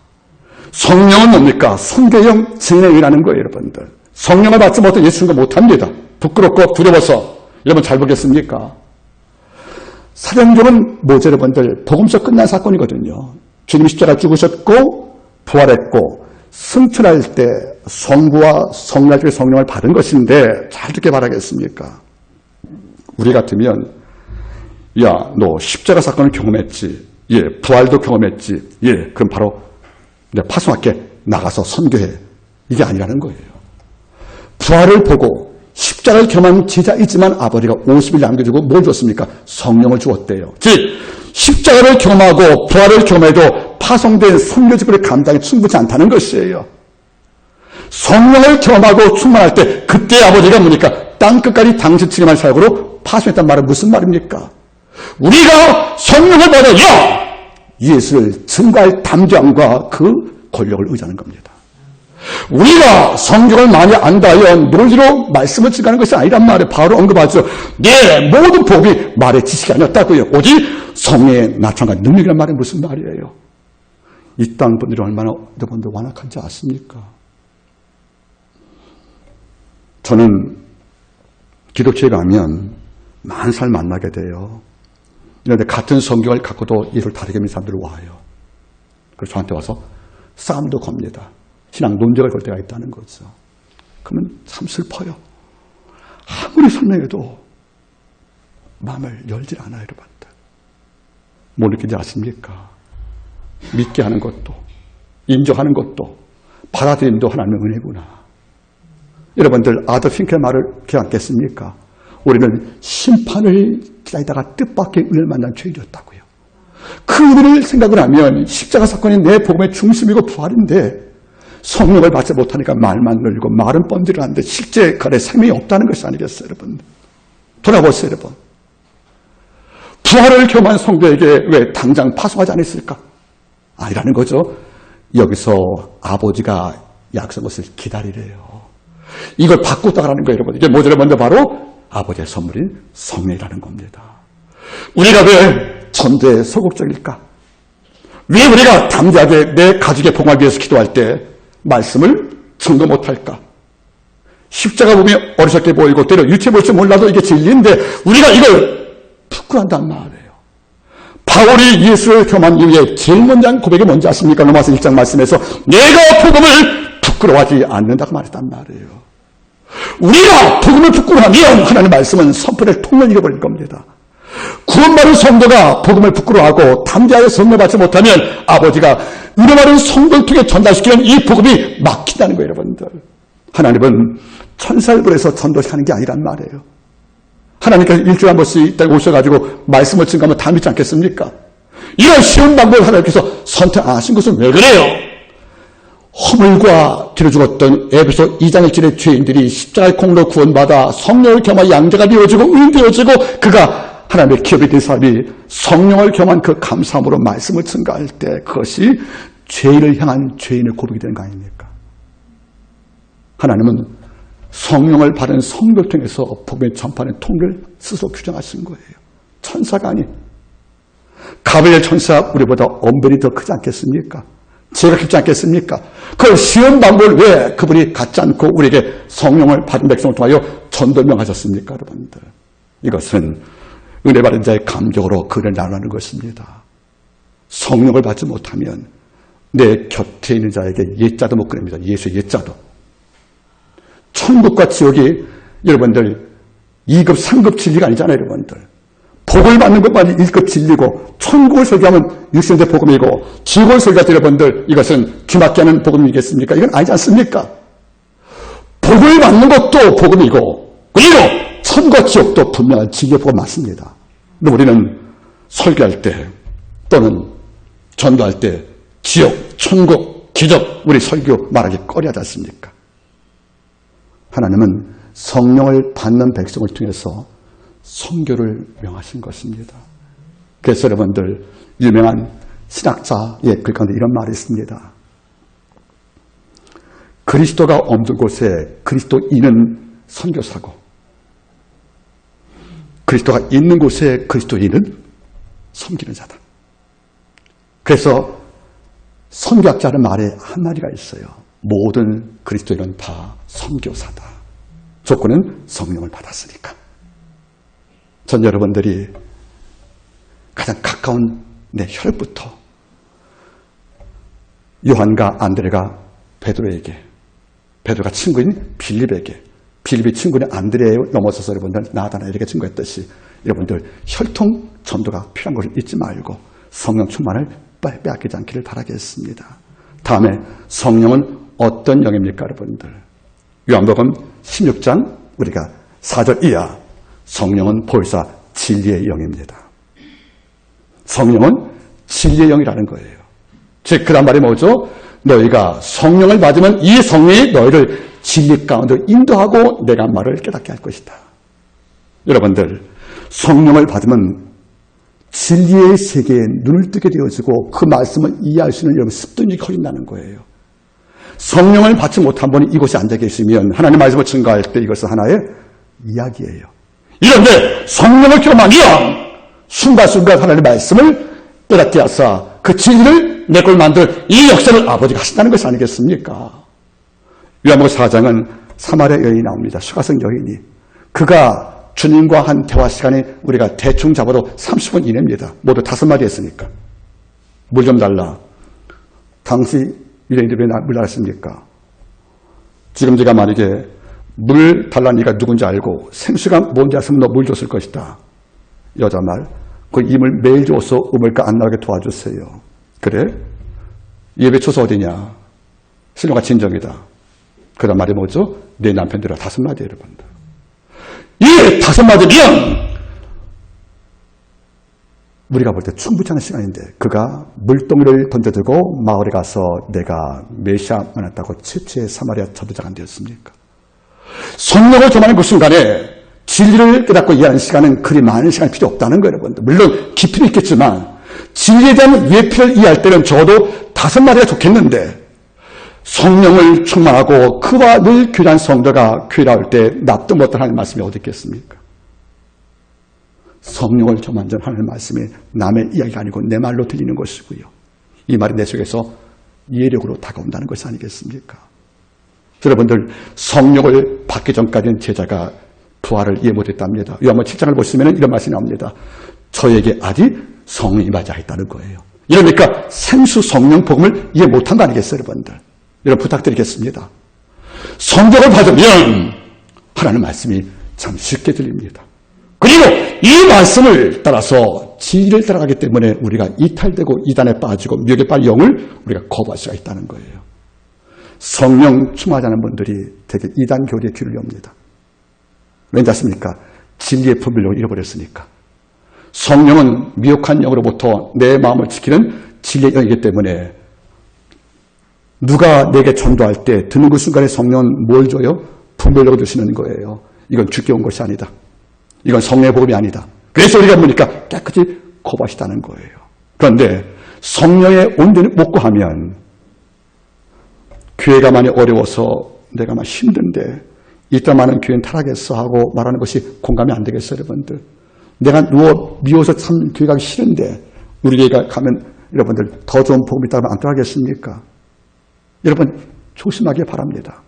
성령은 뭡니까? 선교형 증인이라는 거예요, 여러분들. 성령을 받지 못해 예수 증거 못합니다. 부끄럽고 두려워서. 여러분 잘 보겠습니까? 사도행전은 뭐죠, 여러분들? 복음서 끝난 사건이거든요. 주님이 십자가 죽으셨고 부활했고 승천할 때 성부와 성자 중에 성령을 받은 것인데, 잘 듣게 바라겠습니까? 우리 같으면, 야, 너 십자가 사건을 경험했지? 예, 부활도 경험했지? 예, 그럼 바로 내가 파송할게, 나가서 선교해. 이게 아니라는 거예요. 부활을 보고 십자가를 경험한 제자이지만 아버지가 50일 남겨주고 뭘 줬습니까? 성령을 주었대요. 즉 십자가를 경험하고 부활을 경험해도 파송된 선교직을 감당이 충분치 않다는 것이에요. 성령을 경험하고 충만할 때 그때 아버지가 뭡니까? 땅 끝까지 당신 측에만 사역으로 파송했단 말은 무슨 말입니까? 우리가 성령을 받아야 예수를 증거할 담대함과 그 권력을 의지하는 겁니다. 우리가 성경을 많이 안다 하여 논리로 말씀을 증거하는 것이 아니란 말에 바로 언급하죠. 내 모든 복이 말의 지식이 아니었다고요. 오직 성령의 나타남과 능력이란 말이 무슨 말이에요? 이 땅 분들이 얼마나 여러분들 완악한지 아십니까? 저는 기독교에 가면 많은 사람 만나게 돼요. 그런데 같은 성경을 갖고도 이를 다르게 믿는 사람들이 와요. 그래서 저한테 와서 싸움도 겁니다. 신앙 논쟁을 걸 때가 있다는 거죠. 그러면 참 슬퍼요. 아무리 설명해도 마음을 열질 않아요, 여러분들. 뭐 느끼지 아십니까? 믿게 하는 것도, 인정하는 것도, 받아들임도 하나님의 은혜구나. 여러분들, 아더 핑크의 말을 기억하겠습니까? 우리는 심판을 기다리다가 뜻밖의 은혜를 만난 죄인이었다고요. 그 은혜를 생각을 하면 십자가 사건이 내 복음의 중심이고 부활인데 성령을 받지 못하니까 말만 늘리고 말은 뻔질을 하는데 실제 그의 생명이 없다는 것이 아니겠어요, 여러분? 돌아보세요, 여러분. 부활을 경험한 성도에게 왜 당장 파송하지 않았을까? 아니라는 거죠. 여기서 아버지가 약속한 것을 기다리래요. 이걸 바꾸다라는 거예요, 여러분. 이게 뭐죠? 먼저 바로 아버지의 선물인 성령이라는 겁니다. 우리가 왜 전도에 소극적일까? 왜 우리가 담대하게 내 가족의 복음을 위해서 기도할 때 말씀을 증거 못할까? 십자가 보면 어리석게 보이고 때려 유치해 볼지 몰라도 이게 진리인데 우리가 이걸 부끄러워한단 말이에요. 바울이 예수를 경험한 이후에 제일 먼저 한 고백이 뭔지 아십니까? 로마서 1장 말씀에서 내가 복음을 부끄러워하지 않는다고 말했단 말이에요. 우리가 복음을 부끄러워하면 하나님의 말씀은 선포될 통을 잃어버릴 겁니다. 구원받은 성도가 복음을 부끄러워하고 담대하게 성령 받지 못하면 아버지가 잃어버린 성도를 통해 전달시키는 이 복음이 막힌다는 거예요, 여러분들. 하나님은 천사를 보내서 전도하는 게 아니란 말이에요. 하나님께서 일주일에 한 번씩 딱 오셔가지고 말씀을 증거하면 다 믿지 않겠습니까? 이런 쉬운 방법을 하나님께서 선택 안 하신 것은 왜 그래요? 허물과 뒤로 죽었던 에베소 2장 1절의 죄인들이 십자가의 공로 구원받아 성령을 겸한 양자가 되어지고 의인되어지고 그가 하나님의 기업이 된 사람이 성령을 겸한 그 감사함으로 말씀을 증거할 때 그것이 죄인을 향한 죄인의 고백이 되는 거 아닙니까? 하나님은 성령을 받은 성도를 통해서 복음의 전파하는 통로를 스스로 규정하신 거예요. 천사가 아닌 가브리엘 천사 우리보다 엄별히 더 크지 않겠습니까? 죄가 깊지 않겠습니까? 그 쉬운 방법을 왜 그분이 갖지 않고 우리에게 성령을 받은 백성을 통하여 전도명하셨습니까? 여러분들, 이것은 은혜 받은 자의 감격으로 그를 나누는 것입니다. 성령을 받지 못하면 내 곁에 있는 자에게 예자도 못 꺼냅니다. 예수의 예자도. 천국과 지옥이 여러분들 2급, 3급 진리가 아니잖아요. 여러분들. 복을 받는 것만이 1급 진리고 천국을 설교하면 6세대 복음이고 지옥을 설교할 때 여러분들 이것은 귀맞게 하는 복음이겠습니까? 이건 아니지 않습니까? 복을 받는 것도 복음이고 그리고 천국과 지옥도 분명한 진리의 복음 맞습니다. 근데 우리는 설교할 때 또는 전도할 때 지옥, 천국, 기적 우리 설교 말하기 꺼려하지 않습니까? 하나님은 성령을 받는 백성을 통해서 선교를 명하신 것입니다. 그래서 여러분들 유명한 신학자의 글 가운데 이런 말이 있습니다. 그리스도가 없는 곳에 그리스도인은 선교사고 그리스도가 있는 곳에 그리스도인은 섬기는 자다. 그래서 선교학자는 말에 한마디가 있어요. 모든 그리스도인은 다 선교사다. 조건은 성령을 받았으니까. 전 여러분들이 가장 가까운 내 혈부터 요한과 안드레가 베드로가 친구인 빌립에게 빌립이 친구인 안드레에 넘어서서 여러분들 나다나엘에게 증거했듯이 여러분들 혈통 전도가 필요한 것을 잊지 말고 성령 충만을 빼앗기지 않기를 바라겠습니다. 다음에 성령은 어떤 영입니까 여러분들? 요한복음 16장 우리가 4절 이하 성령은 보혜사 진리의 영입니다. 성령은 진리의 영이라는 거예요. 즉 그 다음 말이 뭐죠? 너희가 성령을 받으면 이 성령이 너희를 진리 가운데 인도하고 내가 한 말을 깨닫게 할 것이다. 여러분들 성령을 받으면 진리의 세계에 눈을 뜨게 되어지고 그 말씀을 이해할 수 있는 여러분 습득력이 커진다는 거예요. 성령을 받지 못한 분이 이곳에 앉아 계시면 하나님의 말씀을 증거할 때 이것은 하나의 이야기예요. 이런데 성령을 경험한 영 순간순간 하나님의 말씀을 깨닫게 하사 그 진리를 내 걸 만들 이 역사를 아버지가 하신다는 것이 아니겠습니까? 요한복음 4장은 사마리아 여인이 나옵니다. 수가성 여인이. 그가 주님과 한 대화 시간이 우리가 대충 잡아도 30분 이내입니다. 모두 5마디 했으니까. 물 좀 달라. 당시 유대인들이 왜 물 달았습니까? 지금 제가 만약에 물 달라는 이가 누군지 알고 생수가 뭔지 알았으면 너 물 줬을 것이다. 여자 말. 그 이물 매일 줘서 우물가 안 나오게 도와주세요. 그래? 예배 초소 어디냐? 신령아 진정이다. 그 다음 말이 뭐죠? 내 남편들아 5마디 여러분들. 이 5마디면 우리가 볼 때 충분치 않은 시간인데 그가 물동이를 던져들고 마을에 가서 내가 메시아 만났다고 최초의 사마리아 전도자가 되었습니까? 성령을 경험하는 그 순간에 진리를 깨닫고 이해하는 시간은 그리 많은 시간이 필요 없다는 거예요, 여러분들. 물론 깊이는 있겠지만 진리에 대한 예피를 이해할 때는 적어도 5마디가 좋겠는데 성령을 충만하고 그와 늘 교제한 성도가 교회 나올 때 납득 못한 하나님의 말씀이 어디 있겠습니까? 성령을 경험한 전 하나님의 말씀이 남의 이야기가 아니고 내 말로 들리는 것이고요. 이 말이 내 속에서 이해력으로 다가온다는 것이 아니겠습니까? 여러분들 성령을 받기 전까지는 제자가 부활을 이해 못했답니다. 요한복음 7장을 보시면 이런 말씀이 나옵니다. 저에게 아직 성령이 임하지 않았다는 거예요. 이러니까 생수 성령 복음을 이해 못한 거 아니겠어요, 여러분들? 여러분 부탁드리겠습니다. 성령을 받으면 하나님의 말씀이 참 쉽게 들립니다. 그리고 이 말씀을 따라서 진리를 따라가기 때문에 우리가 이탈되고 이단에 빠지고 미혹에 빠진 영을 우리가 거부할 수가 있다는 거예요. 성령 충만하지 않은 분들이 되게 이단 교리에 귀를 엽니다. 왠지 아십니까? 진리의 분별력을 잃어버렸으니까. 성령은 미혹한 영으로부터 내 마음을 지키는 진리의 영이기 때문에 누가 내게 전도할 때 듣는 그 순간에 성령은 뭘 줘요? 분별력을 주시는 거예요. 이건 죽게 온 것이 아니다. 이건 성령의 복음이 아니다. 그래서 우리가 보니까 깨끗이 거부하시다는 거예요. 그런데 성령의 온전히 못 구하면 교회가 많이 어려워서 내가 막 힘든데 이따 많은 교회는 타락했어 하고 말하는 것이 공감이 안 되겠어요, 여러분들. 내가 미워서 참 교회 가기 싫은데 우리 교회 가면 여러분들 더 좋은 복음이 있다면 안 떠나겠습니까? 여러분 조심하기 바랍니다.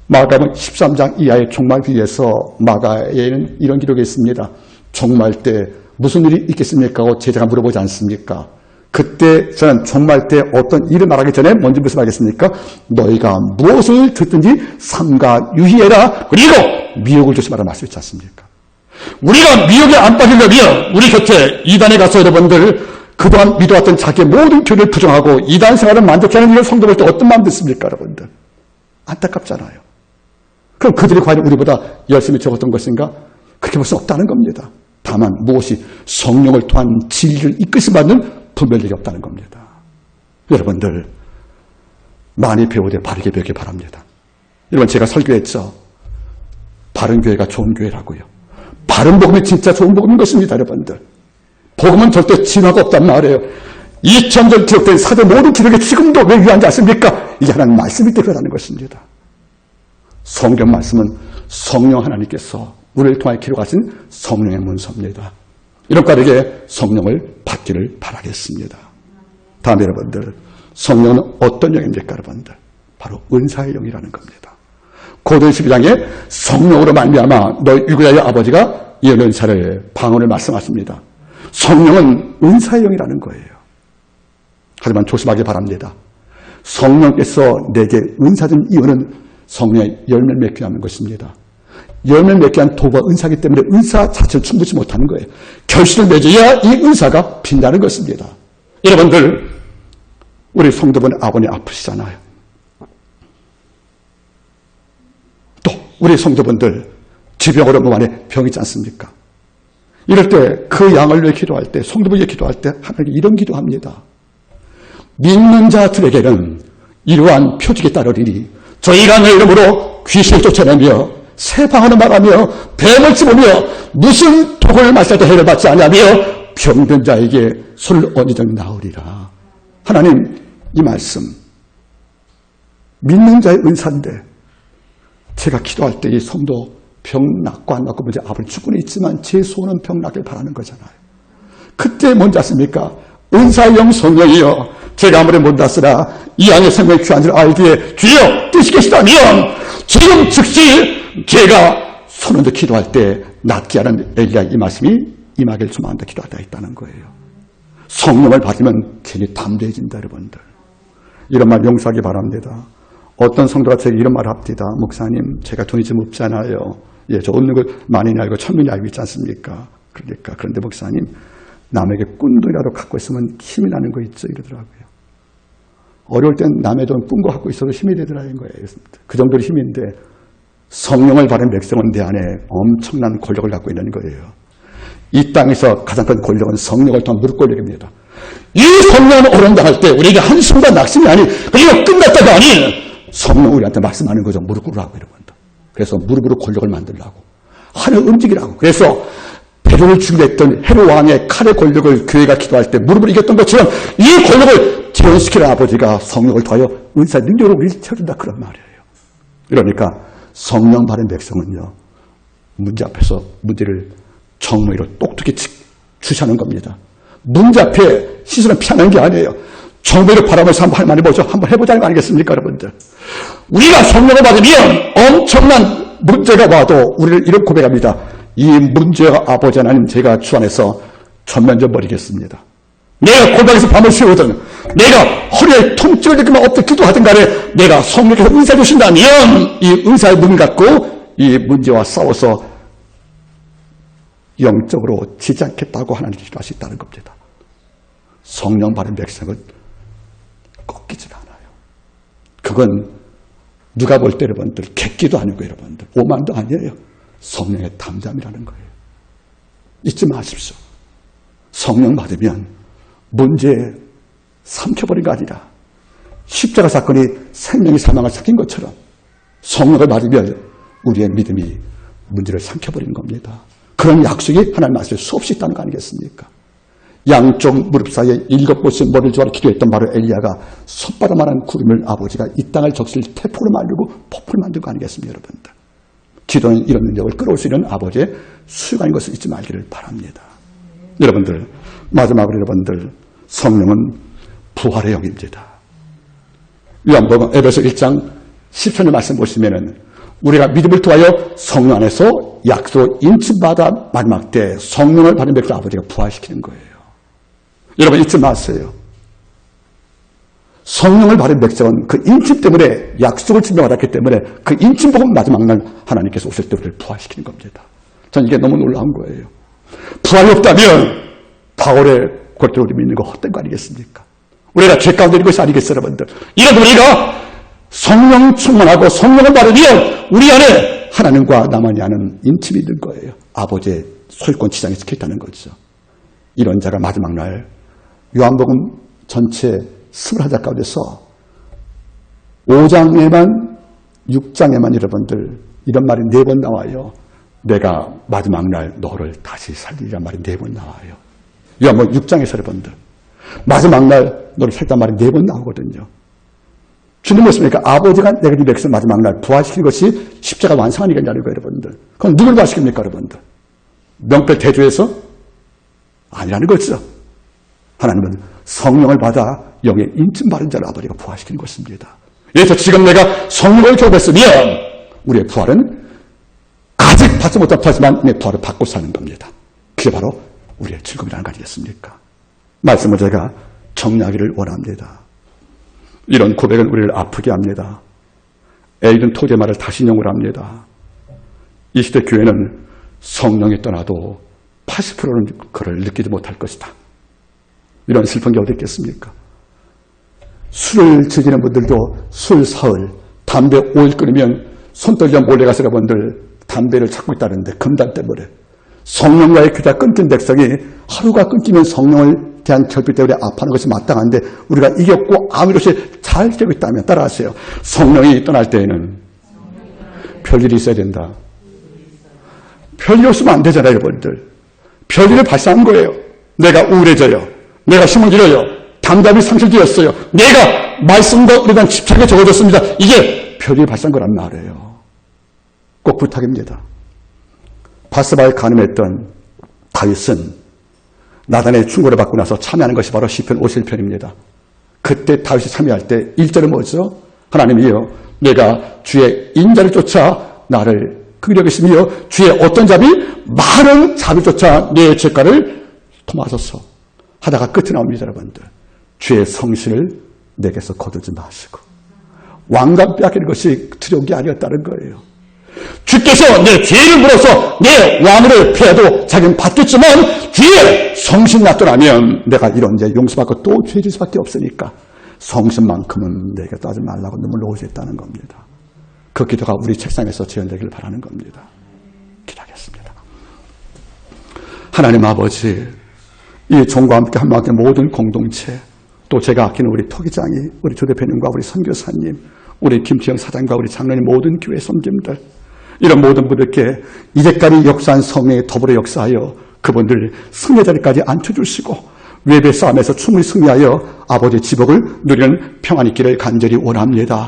마가복음 13장 이하의 종말 뒤에서 마가에는 이런 기록이 있습니다. 종말 때 무슨 일이 있겠습니까? 하고 제자가 물어보지 않습니까? 그때 저는 종말 때 어떤 일을 말하기 전에 먼저 무슨 말하겠습니까? 너희가 무엇을 듣든지 삼가 유의해라. 그리고 미혹을 조심하라 말씀이지 않습니까? 우리가 미혹에 안 빠지려면 우리 곁에 이단에 가서 여러분들 그동안 믿어왔던 자기의 모든 교리를 부정하고 이단 생활을 만족해 하는 이런 성도들 때 어떤 마음 듣습니까, 여러분들? 안타깝잖아요. 그럼 그들이 과연 우리보다 열심히 적었던 것인가? 그렇게 볼 수 없다는 겁니다. 다만 무엇이 성령을 통한 진리를 이끄심 받는 분별력이 없다는 겁니다. 여러분들 많이 배우되 바르게 배우기 바랍니다. 여러분 제가 설교했죠. 바른 교회가 좋은 교회라고요. 바른 복음이 진짜 좋은 복음인 것입니다. 여러분들. 복음은 절대 진화가 없단 말이에요. 2000년 기록된 사도 모든 기록에 지금도 왜 유한지 아십니까? 이게 하나님 말씀이 때문이라는 것입니다. 성경 말씀은 성령 하나님께서 우리를 통하여 기록하신 성령의 문서입니다. 이런 빠르게 성령을 받기를 바라겠습니다. 다음 여러분들 성령은 어떤 영입니까? 여러분들 바로 은사의 영이라는 겁니다. 고린도 12장에 성령으로 말미암아 너 유다의 아버지가 이 은사를 방언을 말씀하십니다. 성령은 은사의 영이라는 거예요. 하지만 조심하기 바랍니다. 성령께서 내게 은사 준 이유는 성령의 열매를 맺게 하는 것입니다. 열매를 맺게 한 도구가 은사이기 때문에 은사 자체를 충분치 못하는 거예요. 결실을 맺어야 이 은사가 빛나는 것입니다. 여러분들 우리 성도분 아버님 아프시잖아요. 또 우리 성도분들 지병으로 몸 안에 병이 있지 않습니까? 이럴 때 그 양을 위해 기도할 때 성도분 위해 기도할 때 하나님께 이런 기도합니다. 믿는 자들에게는 이러한 표적이 따르리니 저희가 내 이름으로 귀신을 쫓아내며 새 방언을 말하며 뱀을 씹으며 무슨 독을 마셔도 해를 받지 아니하며 병든 자에게 술 언제든지 나으리라. 하나님 이 말씀 믿는 자의 은사인데 제가 기도할 때 이 성도 병 낫고 안 낫고 문제 아버지 축구는 있지만 제 소원은 병 낫길 바라는 거잖아요. 그때 뭔지 아십니까? 은사의 영 성령이여 제가 아무리 못났으나 이 안에 생명이 귀한 줄 알기에 주여 뜻이 계시다면 지금 즉시 제가 손을 들 기도할 때 낫게 하는 엘리야 이 말씀이 임하길 소망한다 기도하다 있다는 거예요. 성령을 받으면 괜히 담대해진다 여러분들. 이런 말 용서하기 바랍니다. 어떤 성도가 제게 이런 말을 합니다. 목사님 제가 돈이 좀 없잖아요. 예, 저 없는 걸 많이 알고 천민이 알고 있지 않습니까? 그런데 목사님 남에게 꾼돈이라도 갖고 있으면 힘이 나는 거 있죠 이러더라고요. 어려울 땐 남의 돈 꾼 거 갖고 있어도 힘이 되더라는 거예요. 그 정도로 힘인데 성령을 받은 백성은 내 안에 엄청난 권력을 갖고 있는 거예요. 이 땅에서 가장 큰 권력은 성령을 통한 무릎 권력입니다. 이 성령을 어른당할 때 우리에게 한순간 낙심이 아닌 그리고 끝났다가 아닌 성령 우리한테 말씀하는 거죠. 무릎 꿇으라고 여러분들. 그래서 무릎으로 권력을 만들라고 하늘 움직이라고. 그래서 베드로를 죽이려 했던 헤롯 왕의 칼의 권력을 교회가 기도할 때 무릎을 이겼던 것처럼 이 권력을 재현시키는 아버지가 성령을 통하여 은사의 능력으로 우리를 채워준다 그런 말이에요. 그러니까 성령 받은 백성은요 문제 앞에서 문제를 정의로 똑똑히 주시하는 겁니다. 문제 앞에 시선을 피하는 게 아니에요. 정의를 바라면서 한번 할 만해 보죠. 한번 해보자는 거 아니겠습니까 여러분들. 우리가 성령을 받으면 엄청난 문제가 와도 우리를 이런 고백합니다. 이 문제가 아버지 하나님 제가 주 안에서 전면전 버리겠습니다. 내가 골방에서 밤을 새우든 내가 허리에 통증을 느끼면 어떻게 기도하든 간에 내가 성령께서 은사 주신다면 이 은사의 문 갖고 이 문제와 싸워서 영적으로 지지 않겠다고 하나님께 기도할 수 있다는 겁니다. 성령 받은 백성은 꺾이질 않아요. 그건 누가 볼 때 여러분들 객기도 아니고 여러분들 오만도 아니에요. 성령의 담담이라는 거예요. 잊지 마십시오. 성령 받으면 문제에 삼켜버린 거 아니라 십자가 사건이 생명이 사망을 삭힌 것처럼 성령을 받으면 우리의 믿음이 문제를 삼켜버리는 겁니다. 그런 약속이 하나님 말씀에 수없이 있다는 거 아니겠습니까? 양쪽 무릎 사이에 7곳에 머리를 조아려 기도했던 바로 엘리야가 손바닥만한 구름을 아버지가 이 땅을 적실 태풍으로 만들고 폭풍을 만든 거 아니겠습니까, 여러분들? 기도는 이런 능력을 끌어올 수 있는 아버지의 수요가인 것을 잊지 말기를 바랍니다. 여러분들, 마지막으로 여러분들, 성령은 부활의 영입니다. 요한복음 에베소 1장 10절의 말씀 보시면은 우리가 믿음을 통하여 성령 안에서 약속을 인침받아 마지막 때 성령을 받은 백성 아버지가 부활시키는 거예요. 여러분 잊지 마세요. 성령을 받은 백성은 그 인침 때문에 약속을 증명받았기 때문에 그 인침복음 마지막 날 하나님께서 오실 때 우리를 부활시키는 겁니다. 전 이게 너무 놀라운 거예요. 부활이 없다면 바울의 골대로 우리 믿는 거 헛된 거 아니겠습니까? 우리가 죄 가운데 있는 것이 아니겠어요, 여러분들. 이런 우리가 성령 충만하고 성령을 받으면 우리 안에 하나님과 나만이 아는 인침이 있는 거예요. 아버지의 소유권 지장에 찍혀 있다는 거죠. 이런 자가 마지막 날 요한복음 전체 21장 가운데서 5장에만 6장에만 여러분들 이런 말이 4번 나와요. 내가 마지막 날 너를 다시 살리리란 말이 4번 나와요. 요한복음 6장에서 여러분들 마지막 날 너를 살리란 말이 4번 나오거든요. 주님 말씀이니까 아버지가 내가 네 백성 마지막 날 부활시킨 것이 십자가 완성 아니겠냐는 거예요, 여러분들. 그럼 누굴 부활시킵니까, 여러분들? 명패 대조해서? 아니라는 거죠. 하나님은 성령을 받아 영의 인침 받은 자를 아버지가 부활시키는 것입니다. 그래서 지금 내가 성령을 경험했으면 우리의 부활은 아직 받지 못한 부활이지만 내 부활을 받고 사는 겁니다. 그게 바로 우리의 즐거움이라는 거 아니겠습니까? 말씀을 제가 정리하기를 원합니다. 이런 고백은 우리를 아프게 합니다. 에이든 토제 말을 다시 인용을 합니다. 이 시대 교회는 성령이 떠나도 80%는 그를 느끼지 못할 것이다. 이런 슬픈 게 어디 있겠습니까? 술을 즐기는 분들도 술 사흘, 담배 5일 끊으면 손 떨려 몰래 가서 여러분들 담배를 찾고 있다는데 금단 때문에 성령과의 교제가 끊긴 백성이 하루가 끊기면 성령을 대한 결핍 때문에 아파하는 것이 마땅한데 우리가 이겼고 아무 것이 잘 되고 있다면 따라하세요. 성령이 떠날 때에는 별일이 있어야 된다. 별일 없으면 안 되잖아요, 여러분들. 별일을 발생한 거예요. 내가 우울해져요. 내가 힘을 잃어요. 담담이 상실되었어요. 내가 말씀과 우리에 대한 집착에 적어졌습니다. 이게 별일이 발생한 거란 말이에요. 꼭 부탁입니다. 바스바에 간음했던 다윗은 나단의 충고를 받고 나서 참여하는 것이 바로 시편 51편입니다. 그때 다윗이 참여할 때 1절은 뭐죠? 하나님이여 내가 주의 인자를 쫓아 나를 긍휼히 여기시며 주의 어떤 자비? 많은 자비 쫓아 내 죄가를 도마소서 하다가 끝에 나옵니다, 여러분들. 주의 성실을 내게서 거두지 마시고 왕관 빼앗기는 것이 두려운 게 아니었다는 거예요. 주께서 내 죄를 물어서 내 왕을 패해도 자기는 받겠지만 주의 성신 나타나면 내가 이런 죄 용서받고 또 죄질 수밖에 없으니까 성신만큼은 내게 따지 말라고 눈물 놓으셨다는 겁니다. 그 기도가 우리 책상에서 재현되기를 바라는 겁니다. 기도하겠습니다. 하나님 아버지, 이 종과 함께 한마음의 모든 공동체, 또 제가 아끼는 우리 토기장이, 우리 조 대표님과 우리 선교사님, 우리 김치영 사장과 우리 장로님 모든 교회 섬김들, 이런 모든 분들께 이제까지 역사한 성령에 더불어 역사하여 그분들 승리 자리까지 앉혀주시고 외배 싸움에서 충분히 승리하여 아버지의 지복을 누리는 평안이 있기를 간절히 원합니다.